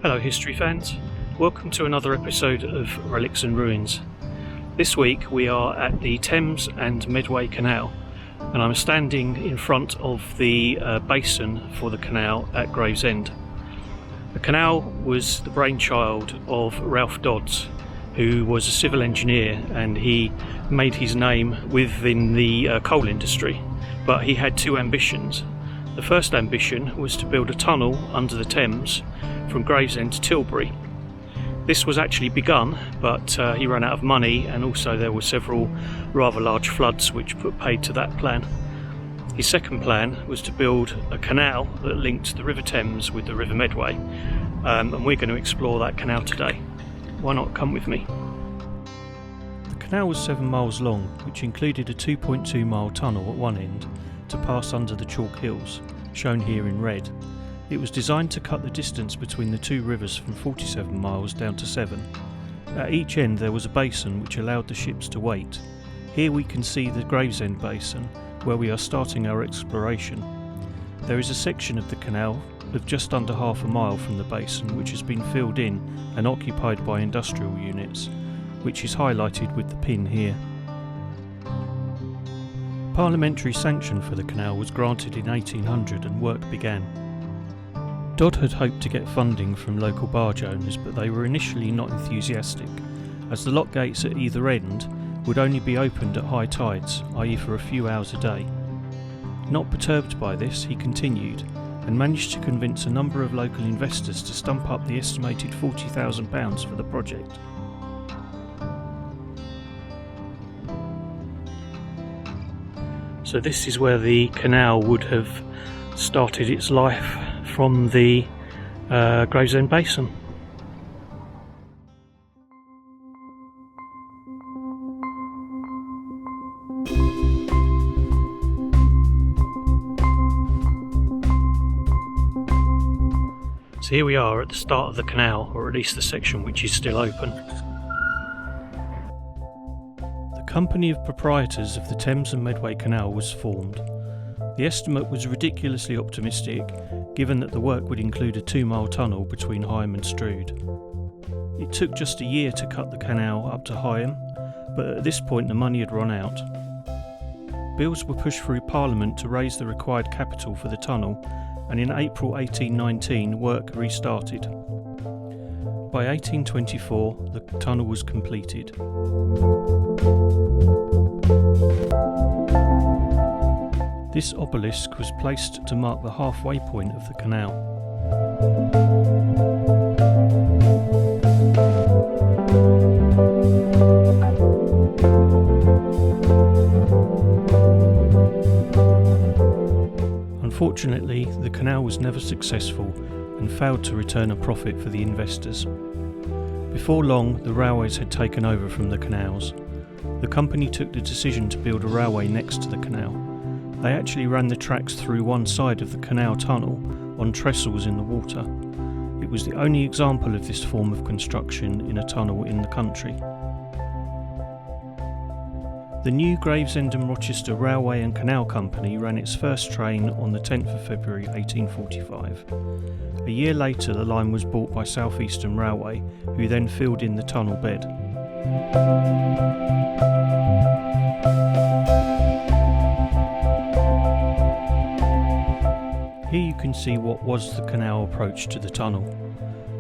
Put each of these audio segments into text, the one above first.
Hello history fans, welcome to another episode of Relics and Ruins. This week we are at the Thames and Medway Canal, and I'm standing in front of the basin for the canal at Gravesend. The canal was the brainchild of Ralph Dodds, who was a civil engineer, and he made his name within the coal industry, but he had two ambitions. The first ambition was to build a tunnel under the Thames from Gravesend to Tilbury. This was actually begun, but he ran out of money, and also there were several rather large floods which put paid to that plan. His second plan was to build a canal that linked the River Thames with the River Medway, and we're going to explore that canal today. Why not come with me? The canal was 7 miles long, which included a 2.2 mile tunnel at one end to pass under the chalk hills, shown here in red. It was designed to cut the distance between the two rivers from 47 miles down to 7. At each end there was a basin which allowed the ships to wait. Here we can see the Gravesend basin, where we are starting our exploration. There is a section of the canal of just under half a mile from the basin which has been filled in and occupied by industrial units, which is highlighted with the pin here. Parliamentary sanction for the canal was granted in 1800 and work began. Dodd had hoped to get funding from local barge owners, but they were initially not enthusiastic, as the lock gates at either end would only be opened at high tides, i.e. for a few hours a day. Not perturbed by this, he continued, and managed to convince a number of local investors to stump up the estimated £40,000 for the project. So this is where the canal would have started its life, from the Gravesend Basin. So here we are at the start of the canal, or at least the section which is still open. The Company of Proprietors of the Thames and Medway Canal was formed. The estimate was ridiculously optimistic, given that the work would include a 2-mile tunnel between Higham and Strood. It took just a year to cut the canal up to Higham, but at this point the money had run out. Bills were pushed through Parliament to raise the required capital for the tunnel, and in April 1819 work restarted. By 1824 the tunnel was completed. This obelisk was placed to mark the halfway point of the canal. Unfortunately, the canal was never successful and failed to return a profit for the investors. Before long, the railways had taken over from the canals. The company took the decision to build a railway next to the canal. They actually ran the tracks through one side of the canal tunnel on trestles in the water. It was the only example of this form of construction in a tunnel in the country. The new Gravesend and Rochester Railway and Canal Company ran its first train on the 10th of February 1845. A year later the line was bought by South Eastern Railway, who then filled in the tunnel bed. Here you can see what was the canal approach to the tunnel.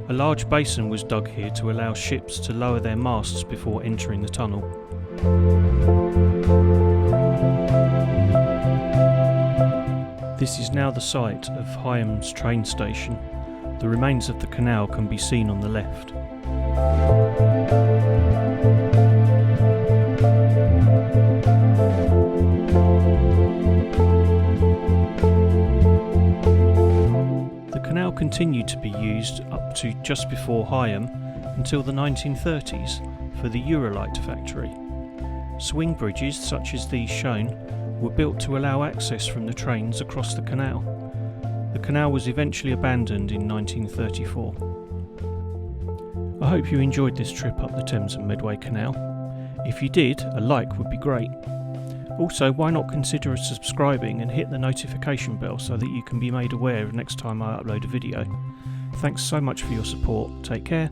A large basin was dug here to allow ships to lower their masts before entering the tunnel. This is now the site of Highams train station. The remains of the canal can be seen on the left. The canal continued to be used up to just before Higham until the 1930s for the Eurolite factory. Swing bridges such as these shown were built to allow access from the trains across the canal. The canal was eventually abandoned in 1934. I hope you enjoyed this trip up the Thames and Medway Canal. If you did, a like would be great. Also, why not consider subscribing and hit the notification bell so that you can be made aware of next time I upload a video. Thanks so much for your support. Take care.